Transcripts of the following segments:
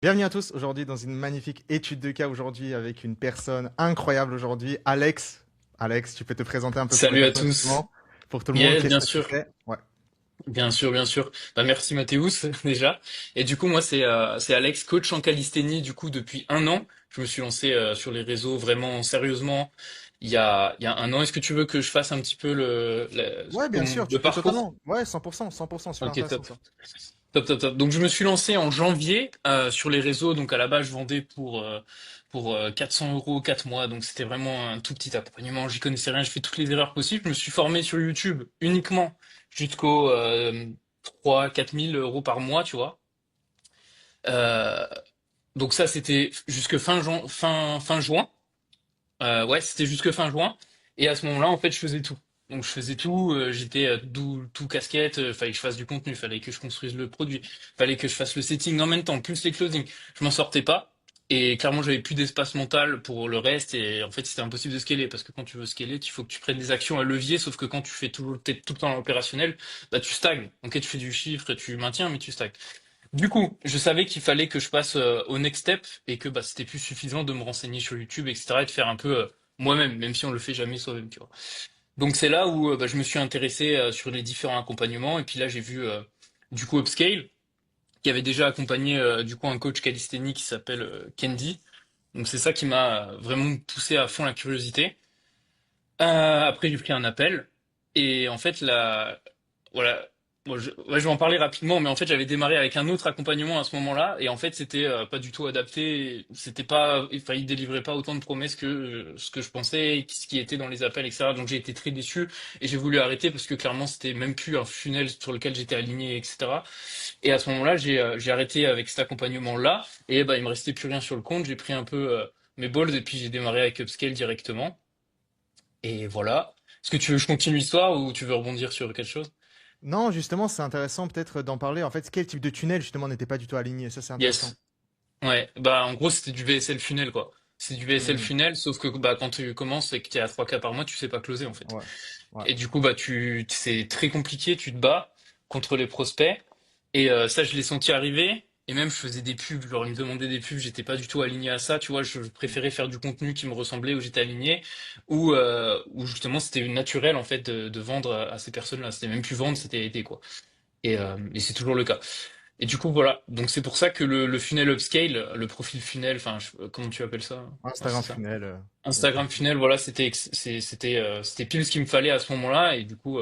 Bienvenue à tous aujourd'hui dans une magnifique étude de cas aujourd'hui avec une personne incroyable aujourd'hui, Alex. Alex, tu peux te présenter un peu pour les Salut à personnes tous. pour tout le monde, Yes, qu'est-ce bien que tu sûr, fais? Ouais. bien sûr, bien sûr. Bah merci Mathéus déjà. Et du coup moi c'est Alex, coach en calisthénie du coup depuis un an. Je me suis lancé sur les réseaux vraiment sérieusement il y a un an. Est-ce que tu veux que je fasse un petit peu Ouais, bien sûr, le tu peux parcours? totalement. Ouais, 100%, 100%, super Ok, intéressant top. ça. Top, top, top. Donc je me suis lancé en janvier sur les réseaux. Donc à la base je vendais pour 400 euros 4 mois. Donc c'était vraiment un tout petit accompagnement. J'y connaissais rien. Je fais toutes les erreurs possibles. Je me suis formé sur YouTube uniquement jusqu'aux 3 4 000 euros par mois, tu vois. Euh, donc ça c'était jusque fin juin. Ouais, c'était jusque fin juin. Et à ce moment-là, en fait, je faisais tout. Donc je faisais tout, j'étais tout casquette, fallait que je fasse du contenu, fallait que je construise le produit, fallait que je fasse le setting en même temps, plus les closings. Je m'en sortais pas. Et clairement, j'avais plus d'espace mental pour le reste. Et en fait, c'était impossible de scaler. Parce que quand tu veux scaler, il faut que tu prennes des actions à levier. Sauf que quand tu fais t'es tout le temps dans l'opérationnel, bah, tu stagnes. Ok, tu fais du chiffre, tu maintiens, mais tu stagnes. Du coup, je savais qu'il fallait que je passe au next step et que bah, c'était plus suffisant de me renseigner sur YouTube, etc. et de faire un peu moi-même, même si on le fait jamais soi-même, tu vois. Donc c'est là où bah, je me suis intéressé sur les différents accompagnements et puis là j'ai vu du coup Upscale qui avait déjà accompagné du coup un coach calisthénique qui s'appelle Candy. Donc c'est ça qui m'a vraiment poussé à fond la curiosité. Après j'ai pris un appel et en fait là voilà. Bon, ouais, je vais en parler rapidement, mais en fait, j'avais démarré avec un autre accompagnement à ce moment-là, et en fait, c'était pas du tout adapté. C'était pas, enfin, il délivrait pas autant de promesses que ce que je pensais, ce qui était dans les appels, etc. Donc, j'ai été très déçu, et j'ai voulu arrêter parce que clairement, c'était même plus un funnel sur lequel j'étais aligné, etc. Et à ce moment-là, j'ai arrêté avec cet accompagnement-là, et bah, il me restait plus rien sur le compte. J'ai pris un peu mes balls, et puis j'ai démarré avec Upscale directement. Et voilà. Est-ce que tu veux que je continue l'histoire ou tu veux rebondir sur quelque chose? Non, justement, c'est intéressant peut-être d'en parler. En fait, quel type de tunnel justement n'était pas du tout aligné? Ça, c'est intéressant. Yes. Ouais, bah en gros c'était du VSL funnel quoi. C'est du VSL Hmm. funnel, sauf que bah quand tu commences et que tu es à 3K par mois, tu sais pas closer en fait. Ouais, ouais. Et du coup bah c'est très compliqué, tu te bats contre les prospects. Et ça je l'ai senti arriver. Et même je faisais des pubs, genre ils me demandaient des pubs, j'étais pas du tout aligné à ça, tu vois, je préférais faire du contenu qui me ressemblait, où j'étais aligné, où justement c'était naturel en fait de vendre à ces personnes-là. C'était même plus vendre, c'était aider quoi. Et c'est toujours le cas. Et du coup, voilà. Donc c'est pour ça que le funnel upscale, le profil funnel, enfin, comment tu appelles ça? Ouais, Instagram c'est ça. funnel, le Instagram profil. funnel, voilà, c'était pile ce qu'il me fallait à ce moment-là. Et du coup,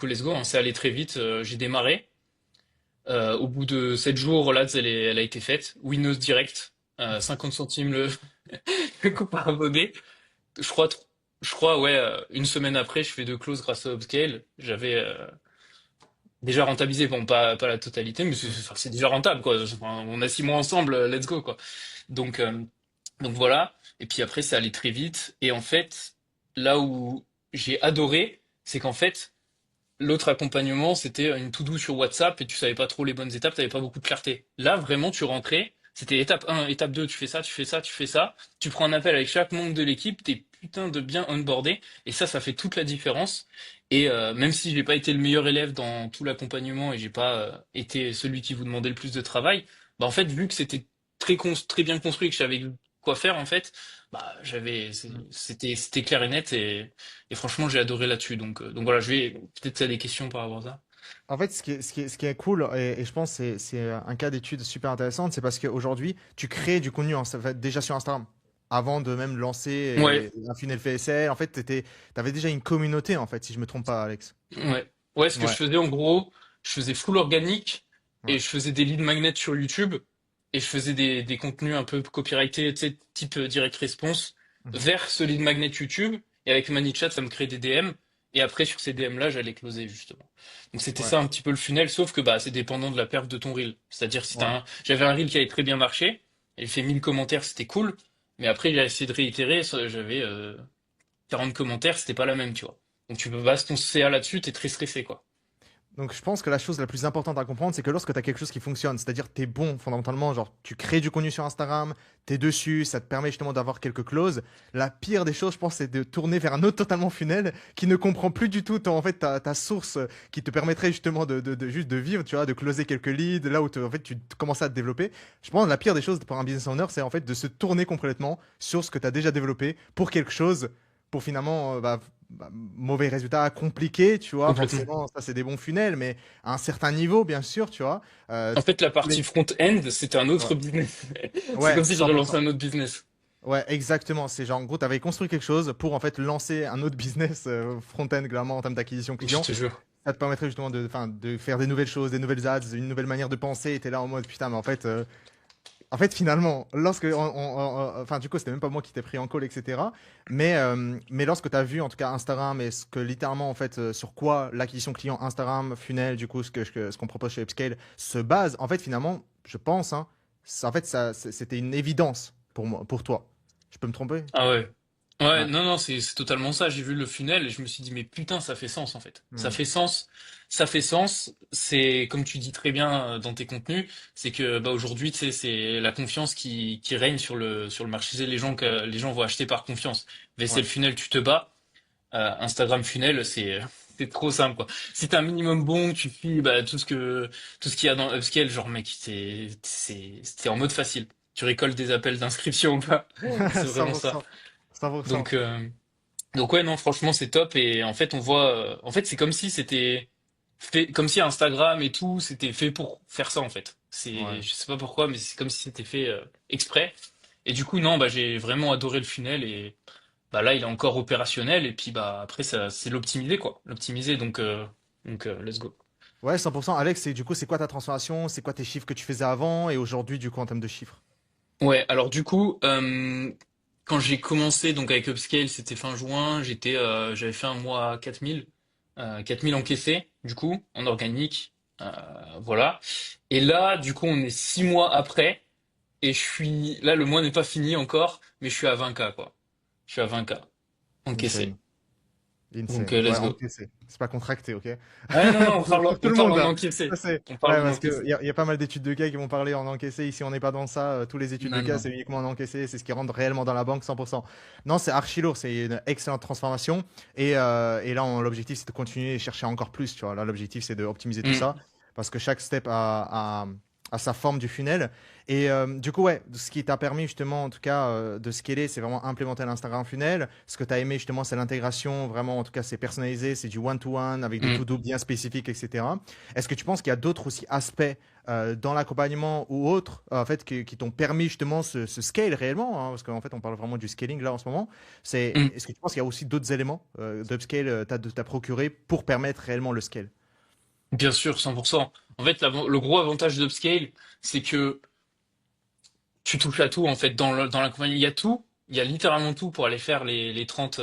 let's go, hein, c'est allé très vite. J'ai démarré. Au bout de 7 jours, l'Ads, elle a été faite. Windows direct. 50 centimes le coup par abonné. Je crois, je crois, ouais, une semaine après, je fais deux closes grâce à Upscale. J'avais déjà rentabilisé, bon, pas la totalité, mais Hmm. enfin, c'est déjà rentable, quoi. Enfin, on a 6 mois ensemble, let's go, quoi. Donc, euh, donc voilà. Et puis après, ça allait très vite. Et en fait, là où j'ai adoré, c'est qu'en fait, l'autre accompagnement, c'était une to-do sur WhatsApp et tu savais pas trop les bonnes étapes, t'avais pas beaucoup de clarté. Là, vraiment, tu rentrais, c'était étape 1, étape 2, tu fais ça, tu fais ça, tu fais ça. Tu prends un appel avec chaque membre de l'équipe, t'es putain de bien onboardé et ça fait toute la différence. Et même si j'ai pas été le meilleur élève dans tout l'accompagnement et j'ai pas été celui qui vous demandait le plus de travail, bah en fait, vu que c'était très bien construit et que je savais quoi faire en fait, bah Hmm. c'était clair et net et franchement, j'ai adoré là-dessus. Donc voilà, je vais peut-être t'as des questions par rapport à ça. En fait, ce qui est cool, et je pense que c'est un cas d'étude super intéressante, c'est parce qu'aujourd'hui, tu crées du contenu en fait, déjà sur Instagram. Avant de même lancer Ouais, un funnel VSL, en fait, tu avais déjà une communauté, en fait, si je me trompe pas, Alex. ouais. Ouais, ce que je Ouais, faisais en gros, je faisais full organique ouais. et je faisais des lead magnets sur YouTube et je faisais des contenus un peu copyrightés, tu sais, type direct response Mhm. vers ce lead magnet YouTube et avec ManyChat, ça me créait des DM et après sur ces DM-là, j'allais closer justement. Donc c'était Ouais, ça un petit peu le funnel, sauf que bah c'est dépendant de la perf de ton reel. C'est-à-dire si ouais. j'avais un reel qui avait très bien marché, il fait 1000 commentaires, c'était cool, mais après j'ai essayé de réitérer, j'avais 40 commentaires, c'était pas la même, tu vois. Donc tu peux baser ton CA là-dessus, t'es très stressé, quoi. Donc je pense que la chose la plus importante à comprendre, c'est que lorsque tu as quelque chose qui fonctionne, c'est-à-dire tu es bon fondamentalement, genre tu crées du contenu sur Instagram, tu es dessus, ça te permet justement d'avoir quelques clauses. La pire des choses, je pense, c'est de tourner vers un autre totalement funnel qui ne comprend plus du tout en fait ta source qui te permettrait justement de juste de vivre, tu vois, de closer quelques leads, là où en fait tu commences à te développer. Je pense que la pire des choses pour un business owner, c'est en fait de se tourner complètement sur ce que tu as déjà développé pour quelque chose, pour finalement mauvais résultats, compliqués, tu vois. Complètement. Forcément, ça, c'est des bons funnels, mais à un certain niveau, bien sûr, tu vois. En fait, la Les- partie front-end, c'était un Ouais, autre business. C'est ouais, comme si j'aurais lancé 100%. un autre business. Ouais, exactement. C'est genre, en gros, tu avais construit quelque chose pour en fait lancer un autre business front-end, clairement, en termes d'acquisition Je client. te jure. Ça te permettrait justement de faire des nouvelles choses, des nouvelles ads, une nouvelle manière de penser. Et t'es là en mode, putain, mais en fait, finalement, enfin, du coup, c'était même pas moi qui t'ai pris en call, etc. Mais lorsque tu as vu, en tout cas, Instagram et ce que littéralement, en fait, sur quoi l'acquisition client Instagram, funnel, du coup, ce qu'on propose chez Upscale se base, en fait, finalement, je pense, hein, en fait, c'était une évidence pour moi, pour toi. Je peux me tromper? Ah ouais. Ouais, Ouais. non, non, c'est totalement ça. J'ai vu le funnel et je me suis dit, mais putain, ça fait sens en fait. Ça Hmm. fait sens, ça fait sens. C'est comme tu dis très bien dans tes contenus, c'est que bah aujourd'hui, tu sais, c'est la confiance qui règne sur le marché. Tu sais, les gens vont acheter par confiance. Ouais. Vaisselle funnel, tu te bats. Instagram funnel, c'est trop simple quoi. Si t'es un minimum bon, tu suis bah, tout ce qu'il y a dans Upscale, genre mec, c'est en mode facile. Tu récoltes des appels d'inscription ou pas. C'est vraiment ça. 100%. 100%. Donc, euh, donc ouais, non, franchement, c'est top. Et en fait, on voit, en fait, c'est comme si c'était fait, comme si Instagram et tout, c'était fait pour faire ça, en fait. Ouais. Je sais pas pourquoi, mais c'est comme si c'était fait exprès. Et du coup, non, bah, j'ai vraiment adoré le funnel et bah là, il est encore opérationnel. Et puis, bah, après, ça, c'est l'optimiser, quoi. L'optimiser, let's go. Ouais, 100%. Alex, du coup, c'est quoi ta transformation? C'est quoi tes chiffres que tu faisais avant et aujourd'hui, du coup, en termes de chiffres? Ouais, alors du coup, quand j'ai commencé donc avec Upscale, c'était fin juin, j'avais fait un mois à 4000, 4000 encaissés, du coup, en organique, euh, voilà. Et là, du coup, on est 6 mois après, et là, le mois n'est pas fini encore, mais je suis à 20K, quoi. Je suis à 20K, encaissés. Insane. Donc, Insane. Ouais, let's go. encaissé. C'est pas contracté, ok? Ouais, non, non, Pour tout on le parle monde, en là. Ça, encaissé. On parle Ouais, en parce qu'il encaissé. y a pas mal d'études de cas qui vont parler en encaissé. Ici, on n'est pas dans ça. Tous les études de Non, cas, non. c'est uniquement en encaissé. C'est ce qui rentre réellement dans la banque, 100%. Non, c'est archi lourd. C'est une excellente transformation. Et là, l'objectif, c'est de continuer et chercher encore plus. Tu vois. Là, l'objectif, c'est d'optimiser tout ça. Hmm. Parce que chaque step a sa forme du funnel. Et du coup, ouais, ce qui t'a permis justement, en tout cas, de scaler, c'est vraiment implémenter l'Instagram funnel. Ce que tu as aimé justement, c'est l'intégration. Vraiment, en tout cas, c'est personnalisé, c'est du one-to-one avec des Hmm. to-do bien spécifiques, etc. Est-ce que tu penses qu'il y a d'autres aussi aspects dans l'accompagnement ou autres, en fait, qui t'ont permis justement ce scale réellement, hein, parce qu'en fait, on parle vraiment du scaling là en ce moment. Hmm. Est-ce que tu penses qu'il y a aussi d'autres éléments d'upscale t'as procuré pour permettre réellement le scale? Bien sûr, 100%. En fait, le gros avantage d'Upscale, c'est que tu touches à tout en fait dans la compagnie. Il y a tout, il y a littéralement tout pour aller faire les 30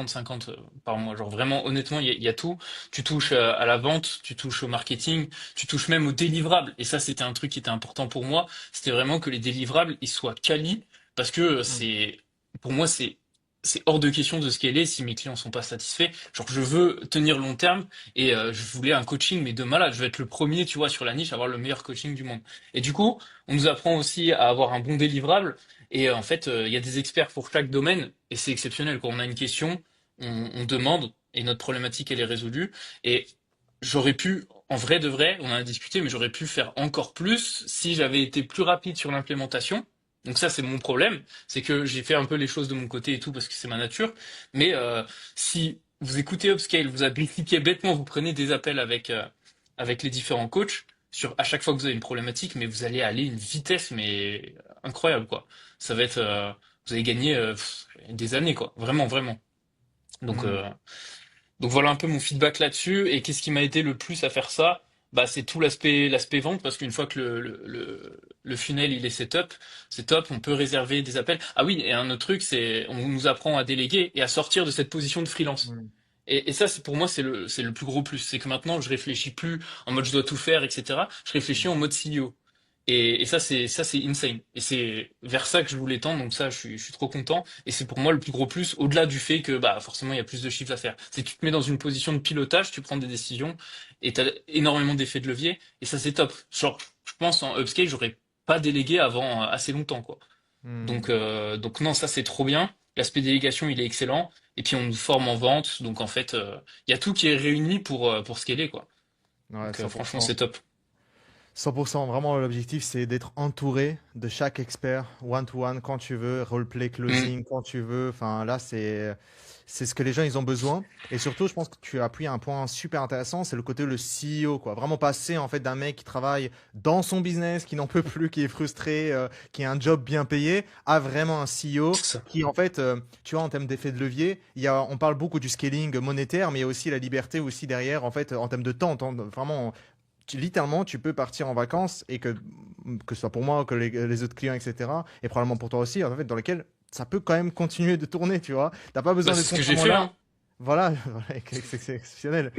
50 par mois. Genre vraiment, honnêtement, il y a tout. Tu touches à la vente, tu touches au marketing, tu touches même aux délivrables. Et ça, c'était un truc qui était important pour moi. C'était vraiment que les délivrables, ils soient quali parce que Mm. pour moi, c'est hors de question de scaler si mes clients sont pas satisfaits. Genre, je veux tenir long terme et je voulais un coaching mais de malade. Je veux être le premier, tu vois, sur la niche, avoir le meilleur coaching du monde. Et du coup, on nous apprend aussi à avoir un bon délivrable. Et en fait, il y a des experts pour chaque domaine. Et c'est exceptionnel. Quand on a une question, on demande et notre problématique, elle est résolue. Et j'aurais pu, en vrai de vrai, on en a discuté, mais j'aurais pu faire encore plus si j'avais été plus rapide sur l'implémentation. Donc ça, c'est mon problème. C'est que j'ai fait un peu les choses de mon côté et tout parce que c'est ma nature. Mais si vous écoutez Upscale, vous appliquez bêtement, vous prenez des appels avec les différents coachs à chaque fois que vous avez une problématique, mais vous allez aller une vitesse mais incroyable quoi. Ça va être vous allez gagner des années quoi, vraiment vraiment. Donc Mm. euh, donc voilà un peu mon feedback là-dessus et qu'est-ce qui m'a aidé le plus à faire ça? Bah c'est tout l'aspect vente parce qu'une fois que le funnel il est setup, c'est top, on peut réserver des appels. Ah oui, et un autre truc c'est on nous apprend à déléguer et à sortir de cette position de freelance. Mm. Et ça, pour moi, c'est le plus gros plus. C'est que maintenant, je réfléchis plus en mode je dois tout faire, etc. Je réfléchis en mode CEO. Et ça c'est insane. Et c'est vers ça que je voulais tendre. Donc ça, je suis trop content. Et c'est pour moi le plus gros plus, au-delà du fait que bah forcément il y a plus de chiffres à faire. C'est que tu te mets dans une position de pilotage, tu prends des décisions et t'as énormément d'effets de levier. Et ça c'est top. Genre, je pense en upscale, j'aurais pas délégué avant assez longtemps quoi. Hmm. Donc non, ça c'est trop bien. L'aspect délégation, il est excellent. Et puis on nous forme en vente. Donc en fait, il y a tout qui est réuni pour scaler quoi. Ouais, Donc franchement, 100%. c'est top. 100%, vraiment l'objectif c'est d'être entouré de chaque expert one-to-one quand tu veux, roleplay Mm. closing quand tu veux. Enfin là c'est ce que les gens ils ont besoin. Et surtout je pense que tu as appuyé un point super intéressant, c'est le côté le CEO quoi. Vraiment passer en fait d'un mec qui travaille dans son business, qui n'en peut plus, qui est frustré, qui a un job bien payé, à vraiment un CEO C'est ça. qui en fait, tu vois en termes d'effet de levier, on parle beaucoup du scaling monétaire, mais il y a aussi la liberté aussi derrière en fait en termes de temps, vraiment littéralement, tu peux partir en vacances et que ce soit pour moi, que les autres clients, etc., et probablement pour toi aussi, en fait, dans lesquels ça peut quand même continuer de tourner, tu vois. T'as pas Bah, besoin c'est d'être ce que j'ai constamment fait, là. hein. Voilà, c'est exceptionnel.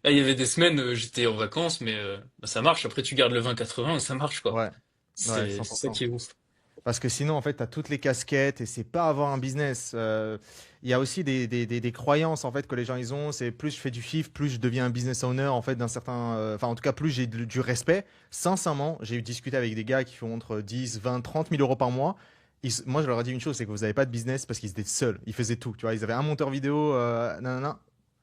Là, il y avait des semaines, j'étais en vacances, mais bah, ça marche. Après, tu gardes le 20-80 et ça marche, quoi. Ouais, ouais, C'est ça 100%. qui est ouf. Parce que sinon, en fait, tu as toutes les casquettes et c'est pas avoir un business. Il y a aussi des croyances en fait que les gens ils ont. C'est plus je fais du chiffre, plus je deviens un business owner en fait d'un certain. Enfin, en tout cas, plus j'ai du respect. Sincèrement, j'ai eu discuté avec des gars qui font entre 10, 20, 30 000 euros par mois. Moi, je leur ai dit une chose, c'est que vous n'avez pas de business parce qu'ils étaient seuls. Ils faisaient tout. Tu vois, ils avaient un monteur vidéo. Non, non, non.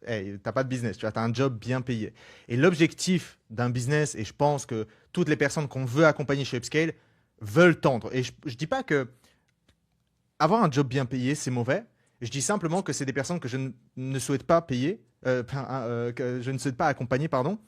Hey, t'as pas de business. Tu vois, t'as un job bien payé. Et l'objectif d'un business, et je pense que toutes les personnes qu'on veut accompagner chez Upscale veulent tendre. Et je dis pas que avoir un job bien payé, c'est mauvais. Je dis simplement que c'est des personnes que ne souhaite pas payer, que je ne souhaite pas accompagner, pardon.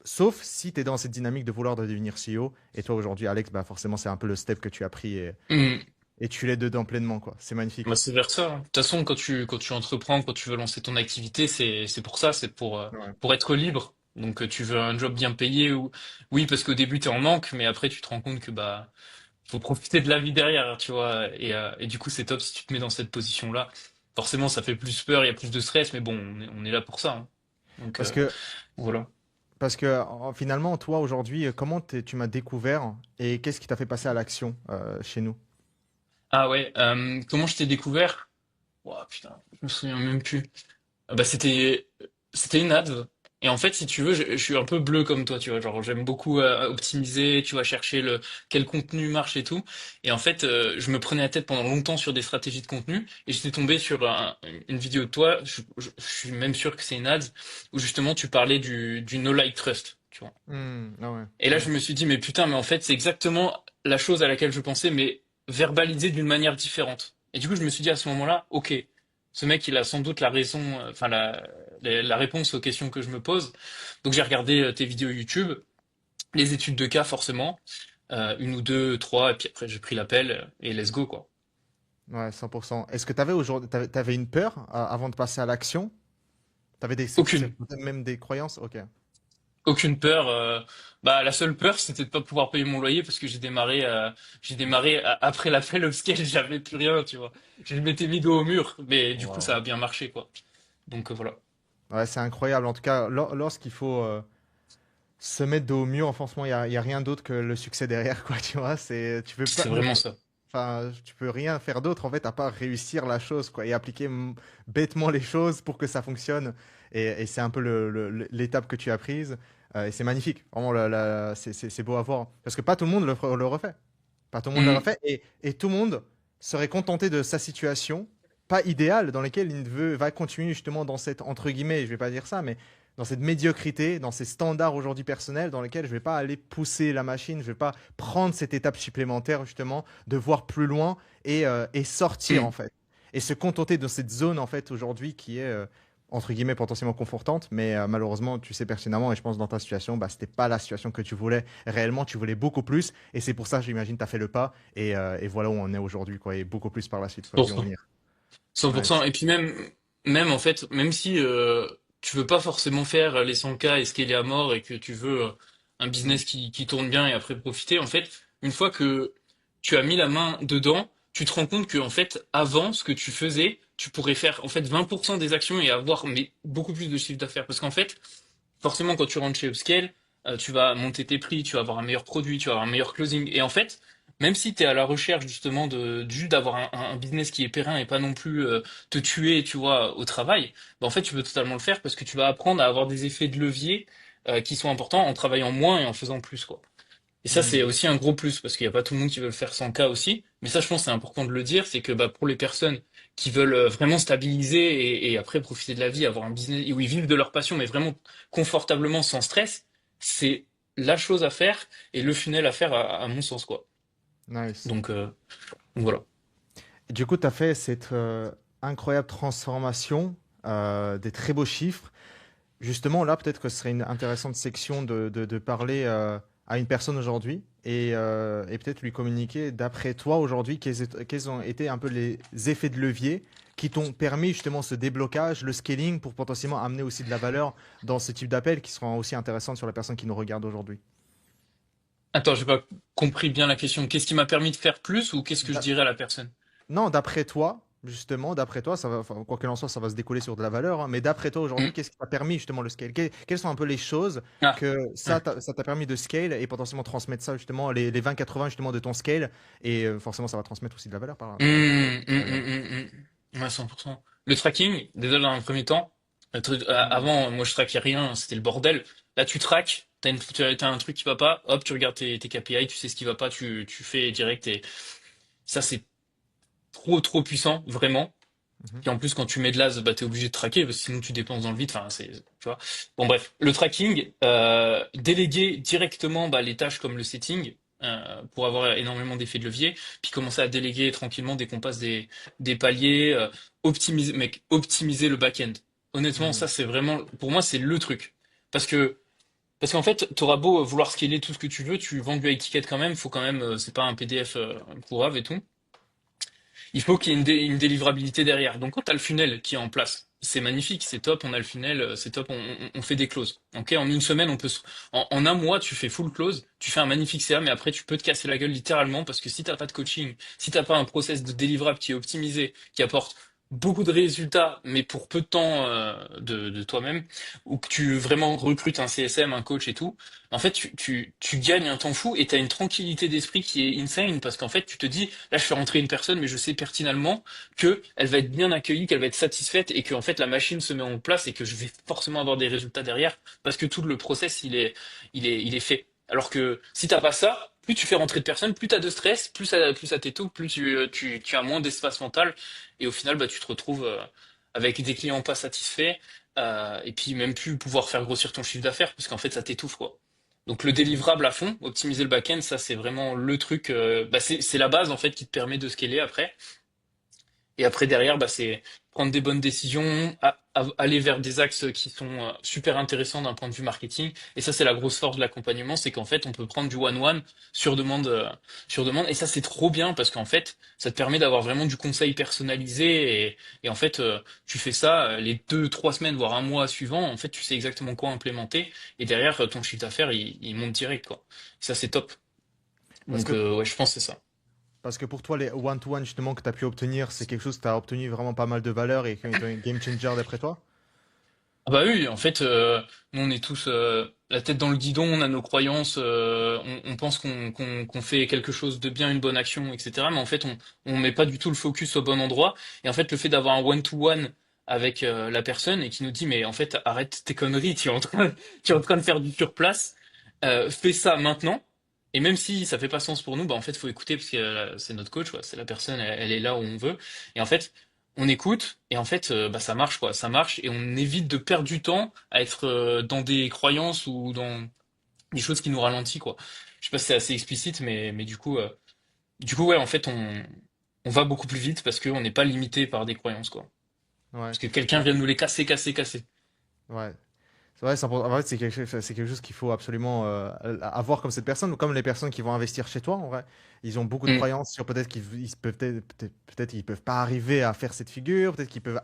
Sauf si tu es dans cette dynamique de vouloir devenir CEO. Et toi, aujourd'hui, Alex, bah forcément, c'est un peu le step que tu as pris Hmm. et tu l'es dedans pleinement, quoi. C'est Bah, magnifique. c'est vers ça, hein. De toute façon, quand tu entreprends, quand tu veux lancer ton activité, c'est pour ça, c'est Ouais. pour être libre. Donc, tu veux un job bien payé ou, oui, parce qu'au début, t'es en manque, mais après, tu te rends compte que, bah, faut profiter de la vie derrière, tu vois. Et du coup, c'est top si tu te mets dans cette position-là. Forcément, ça fait plus peur, il y a plus de stress, mais bon, on est là pour ça, hein. Donc, Parce que, voilà. parce que finalement, toi, aujourd'hui, comment tu m'as découvert et qu'est-ce qui t'a fait passer à l'action chez nous? Ah ouais, comment je t'ai découvert? Ouah, putain, je me souviens même plus. Ah bah c'était une ad. Et en fait, si tu veux, je suis un peu bleu comme toi, tu vois. Genre, j'aime beaucoup optimiser, tu vois, chercher quel contenu marche et tout. Et en fait, je me prenais la tête pendant longtemps sur des stratégies de contenu. Et j'étais tombé sur une vidéo de toi. Je suis même sûr que c'est une ad où justement tu parlais du no like trust, tu vois. Ah ouais, Et là, ouais. je me suis dit, mais putain, mais en fait, c'est exactement la chose à laquelle je pensais, mais verbalisée d'une manière différente. Et du coup, je me suis dit à ce moment-là, ok, ce mec, il a sans doute la raison, enfin la réponse aux questions que je me pose. Donc j'ai regardé tes vidéos YouTube, les études de cas forcément, une ou deux, trois, et puis après j'ai pris l'appel et let's go quoi. Ouais, 100%. Est-ce que tu avais aujourd'hui, t'avais une peur avant de passer à l'action? Tu avais Aucune. même des croyances? Ok. Aucune peur. Bah la seule peur c'était de pas pouvoir payer mon loyer parce que j'ai démarré après l'appel upscale j'avais plus rien tu vois. Je m'étais mis dos au mur mais du coup ça Wow. a bien marché quoi. Donc voilà. Ouais, c'est incroyable. En tout cas, lorsqu'il faut se mettre dos au mur, franchement, y a rien d'autre que le succès derrière, quoi. Tu vois, tu peux pas, C'est vraiment ça. enfin, tu peux rien faire d'autre en fait à part réussir la chose, quoi, et appliquer bêtement les choses pour que ça fonctionne. Et c'est un peu l'étape que tu as prise. Et c'est magnifique. Vraiment, c'est beau à voir. Parce que pas tout le monde le refait. Pas tout le monde le Mm. refait. Et tout le monde serait contenté de sa situation, pas idéale, dans laquelle va continuer justement dans cette, entre guillemets, je vais pas dire ça, mais dans cette médiocrité, dans ces standards aujourd'hui personnels, dans lesquels je vais pas aller pousser la machine, je vais pas prendre cette étape supplémentaire justement, de voir plus loin et sortir en Mm. fait. Et se contenter de cette zone en fait aujourd'hui qui est entre guillemets potentiellement confortante, mais malheureusement tu sais pertinemment et je pense dans ta situation, bah, c'était pas la situation que tu voulais réellement, tu voulais beaucoup plus et c'est pour ça j'imagine tu as fait le pas et voilà où on est aujourd'hui quoi et beaucoup plus par la suite quoi, qui vont 100%. venir. Ouais, 100%. Et puis même en fait, même si tu veux pas forcément faire les 100K et scaler à mort et que tu veux un mm, business qui tourne bien et après profiter, en fait, une fois que tu as mis la main dedans, tu te rends compte que en fait, avant, ce que tu faisais, tu pourrais faire en fait 20% des actions et avoir mais beaucoup plus de chiffre d'affaires. Parce qu'en fait, forcément, quand tu rentres chez Upscale, tu vas monter tes prix, tu vas avoir un meilleur produit, tu vas avoir un meilleur closing. Et en fait, même si tu es à la recherche justement de juste d'avoir un business qui est périn et pas non plus te tuer, tu vois, au travail, bah, en fait, tu peux totalement le faire parce que tu vas apprendre à avoir des effets de levier qui sont importants en travaillant moins et en faisant plus, quoi. Et ça, c'est Hmm. aussi un gros plus, parce qu'il n'y a pas tout le monde qui veut le faire sans cas aussi. Mais ça, je pense, que c'est important de le dire, c'est que bah, pour les personnes qui veulent vraiment stabiliser et après profiter de la vie, avoir un business où ils vivent de leur passion, mais vraiment confortablement, sans stress, c'est la chose à faire et le funnel à faire à mon sens, quoi. Nice. Donc, voilà. Et du coup, tu as fait cette incroyable transformation, des très beaux chiffres. Justement, là, peut-être que ce serait une intéressante section de parler à une personne aujourd'hui et peut-être lui communiquer, d'après toi aujourd'hui, quels ont été un peu les effets de levier qui t'ont permis justement ce déblocage, le scaling pour potentiellement amener aussi de la valeur dans ce type d'appels qui seront aussi intéressantes sur la personne qui nous regarde aujourd'hui. Attends, j'ai pas compris bien la question. Qu'est-ce qui m'a permis de faire plus ou qu'est-ce que je dirais à la personne? Non, d'après toi, justement, d'après toi, ça va, enfin, quoi qu'il en soit, ça va se découler sur de la valeur, hein, mais d'après toi aujourd'hui, Hmm. qu'est-ce qui t'a permis justement le scale? Quelles sont un peu les choses Ah. que Ouais. ça t'a permis de scale et potentiellement transmettre ça justement, les 20-80 justement de ton scale, et forcément ça va transmettre aussi de la valeur derrière. Ouais, 100%. Le tracking, déjà dans un premier temps, Hmm. avant, moi je traquais rien, c'était le bordel. Là, tu traques, t'as un truc qui va pas, hop, tu regardes tes KPI, tu sais ce qui va pas, tu fais direct et ça, c'est trop puissant, vraiment. Mhm. Et en plus, quand tu mets de l'as, bah, t'es obligé de traquer, parce que sinon tu dépenses dans le vide, enfin, tu vois. Bon, bref. Le tracking, déléguer directement, bah, les tâches comme le setting, pour avoir énormément d'effets de levier, puis commencer à déléguer tranquillement dès qu'on passe des paliers, optimiser, mec, optimiser le back-end. Honnêtement, Hmm. ça, c'est vraiment, pour moi, c'est le truc. Parce que, parce qu'en fait, t'auras beau vouloir scaler tout ce que tu veux, tu vends du high ticket quand même, faut quand même, c'est pas un PDF, pour et tout. Il faut qu'il y ait une délivrabilité derrière. Donc quand tu as le funnel qui est en place, c'est magnifique, c'est top, on a le funnel, c'est top, on fait des closes. Ok, en une semaine, en un mois, tu fais full close, tu fais un magnifique CA, mais après tu peux te casser la gueule littéralement parce que si t'as pas de coaching, si t'as pas un process de délivrable qui est optimisé, qui apporte beaucoup de résultats, mais pour peu de temps de toi-même, ou que tu vraiment recrutes un CSM, un coach et tout, en fait, tu gagnes un temps fou et tu as une tranquillité d'esprit qui est insane parce qu'en fait, tu te dis, là, je fais rentrer une personne, mais je sais pertinemment que elle va être bien accueillie, qu'elle va être satisfaite et que en fait, la machine se met en place et que je vais forcément avoir des résultats derrière parce que tout le process, il est fait. Alors que si t'as pas ça, plus tu fais rentrer de personnes, plus t'as de stress, plus ça t'étouffe, plus tu as moins d'espace mental et au final, bah, tu te retrouves avec des clients pas satisfaits et puis même plus pouvoir faire grossir ton chiffre d'affaires parce qu'en fait, ça t'étouffe, quoi. Donc le délivrable à fond, optimiser le back-end, ça c'est vraiment le truc, bah, c'est la base en fait qui te permet de scaler après. Et après derrière, bah, c'est prendre des bonnes décisions, aller vers des axes qui sont super intéressants d'un point de vue marketing. Et ça c'est la grosse force de l'accompagnement, c'est qu'en fait on peut prendre du one-one sur demande. Et ça c'est trop bien parce qu'en fait ça te permet d'avoir vraiment du conseil personnalisé. Et en fait tu fais ça les 2, 3 semaines, voire un mois suivant. En fait tu sais exactement quoi implémenter. Et derrière ton chiffre d'affaires il monte direct quoi. Et ça c'est top. Parce Donc que, ouais je pense que c'est ça. parce que pour toi, les one-to-one justement que tu as pu obtenir, c'est quelque chose que tu as obtenu vraiment pas mal de valeur et qui est un game changer d'après toi? Ah bah oui, en fait, nous on est tous la tête dans le guidon, on a nos croyances, on pense qu'on fait quelque chose de bien, une bonne action, etc. Mais en fait, on met pas du tout le focus au bon endroit. Et en fait, le fait d'avoir un one-to-one avec la personne et qui nous dit, mais en fait, arrête tes conneries, tu es en train de faire du surplace, fais ça maintenant. Et même si ça fait pas sens pour nous, bah en fait, faut écouter parce que c'est notre coach, quoi. C'est la personne, elle est là où on veut. Et en fait, on écoute et en fait bah ça marche quoi, ça marche et on évite de perdre du temps à être dans des croyances ou dans des choses qui nous ralentissent quoi. Je sais pas si c'est assez explicite mais du coup ouais en fait on va beaucoup plus vite parce qu'on n'est pas limité par des croyances quoi. Ouais. Parce que quelqu'un vient de nous les casser. Ouais. C'est vrai, en fait, c'est quelque chose qu'il faut absolument avoir comme cette personne, ou comme les personnes qui vont investir chez toi, en vrai. Ils ont beaucoup de Mm. croyances sur peut-être peut-être qu'ils peuvent pas arriver à faire cette figure, peut-être qu'ils peuvent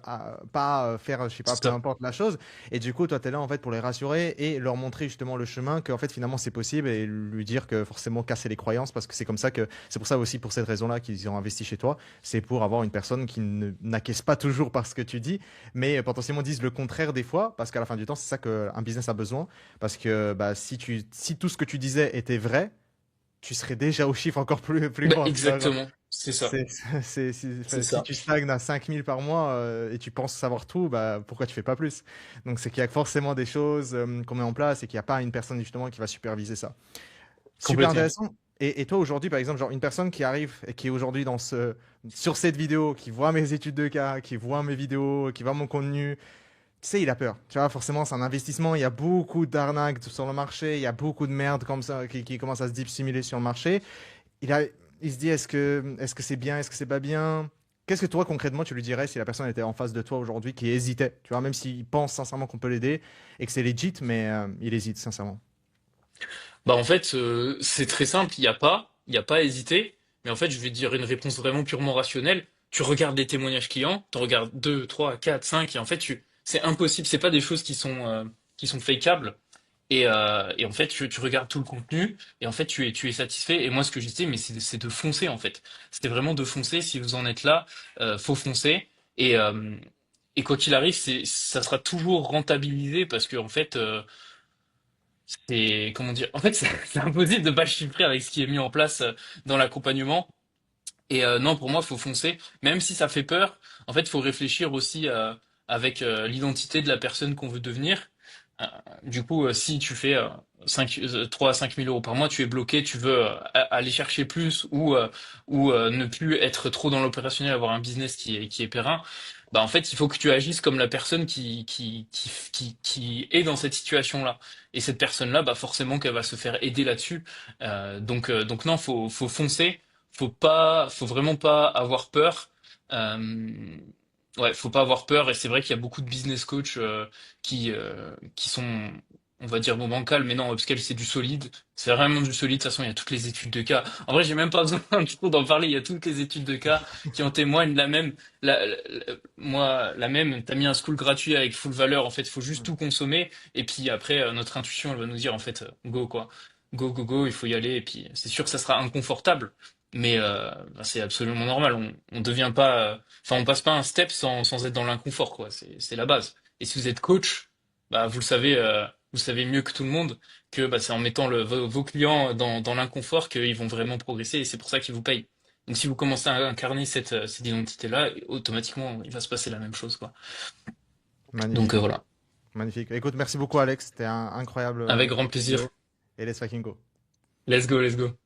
pas faire, je sais pas, C'est peu ça. importe la chose. Et du coup, toi, tu es là, en fait, pour les rassurer et leur montrer justement le chemin, qu'en fait, finalement, c'est possible et lui dire que forcément casser les croyances, parce que c'est pour ça aussi, pour cette raison-là, qu'ils ont investi chez toi. C'est pour avoir une personne qui n'acquiesce pas toujours par ce que tu dis, mais potentiellement disent le contraire des fois, parce qu'à la fin du temps, c'est ça que un business a besoin. Parce que bah, si tout ce que tu disais était vrai, tu serais déjà au chiffre encore plus Bah, grand. Tu vois, genre, exactement, c'est ça, c'est si ça. tu stagnes à 5 000 par mois et tu penses savoir tout, bah, pourquoi tu fais pas plus? Donc c'est qu'il y a forcément des choses qu'on met en place et qu'il n'y a pas une personne justement qui va superviser ça. Super Complètement. intéressant. Et toi aujourd'hui, par exemple, genre une personne qui arrive et qui est aujourd'hui sur cette vidéo, qui voit mes études de cas, qui voit mes vidéos, qui voit mon contenu, tu sais, il a peur. Tu vois, forcément, c'est un investissement. Il y a beaucoup d'arnaques sur le marché. Il y a beaucoup de merde comme ça qui commence à se dissimuler sur le marché. Il a, il se dit, est-ce que c'est bien, est-ce que c'est pas bien? Qu'est-ce que toi, concrètement, tu lui dirais si la personne était en face de toi aujourd'hui qui hésitait? Tu vois, même s'il pense sincèrement qu'on peut l'aider et que c'est legit, mais il hésite sincèrement. Bah en fait, c'est très simple, il y a pas à hésiter, mais en fait, je vais dire une réponse vraiment purement rationnelle. Tu regardes les témoignages clients, tu regardes 2, 3, 4, 5, et en fait, c'est impossible, c'est pas des choses qui sont fakeables. Et en fait, tu regardes tout le contenu, et en fait, tu es satisfait. Et moi, ce que j'ai dit, mais c'est de foncer, en fait. C'était vraiment de foncer. Si vous en êtes là, faut foncer. Et, euh, et quoi qu'il arrive, ça sera toujours rentabilisé parce que, en fait, c'est, comment dire, en fait, c'est impossible de pas chiffrer avec ce qui est mis en place dans l'accompagnement. Non, pour moi, faut foncer, même si ça fait peur. En fait, faut réfléchir aussi avec l'identité de la personne qu'on veut devenir. Euh, du coup, si tu fais 3 à 5 000 euros par mois, tu es bloqué, tu veux aller chercher plus ou ne plus être trop dans l'opérationnel, avoir un business qui est périn. Bah, en fait, il faut que tu agisses comme la personne qui est dans cette situation-là. Et cette personne-là, bah, forcément qu'elle va se faire aider là-dessus. Donc non, faut foncer, faut vraiment pas avoir peur. Euh, ouais, faut pas avoir peur. Et c'est vrai qu'il y a beaucoup de business coach qui sont, on va dire, bon, bancal, mais non, Upscale, c'est du solide. C'est vraiment du solide. De toute façon, il y a toutes les études de cas. En vrai, j'ai même pas besoin trop d'en parler. Il y a toutes les études de cas qui en témoignent. Moi, la même, t'as mis un school gratuit avec full valeur. En fait, il faut juste tout consommer. Et puis après, notre intuition, elle va nous dire, en fait, go, quoi. Go, go, go, il faut y aller. Et puis, c'est sûr que ça sera inconfortable. Mais bah, c'est absolument normal. On devient pas, enfin, on passe pas un step sans être dans l'inconfort, quoi. C'est la base. Et si vous êtes coach, bah, vous savez mieux que tout le monde que bah, c'est en mettant vos clients dans l'inconfort qu'ils vont vraiment progresser. Et c'est pour ça qu'ils vous payent. Donc, si vous commencez à incarner cette identité-là, automatiquement, il va se passer la même chose, quoi. Donc, Magnifique, voilà. magnifique. Écoute, merci beaucoup, Alex. C'était un incroyable Avec grand plaisir. vidéo. Et let's fucking go. Let's go, let's go.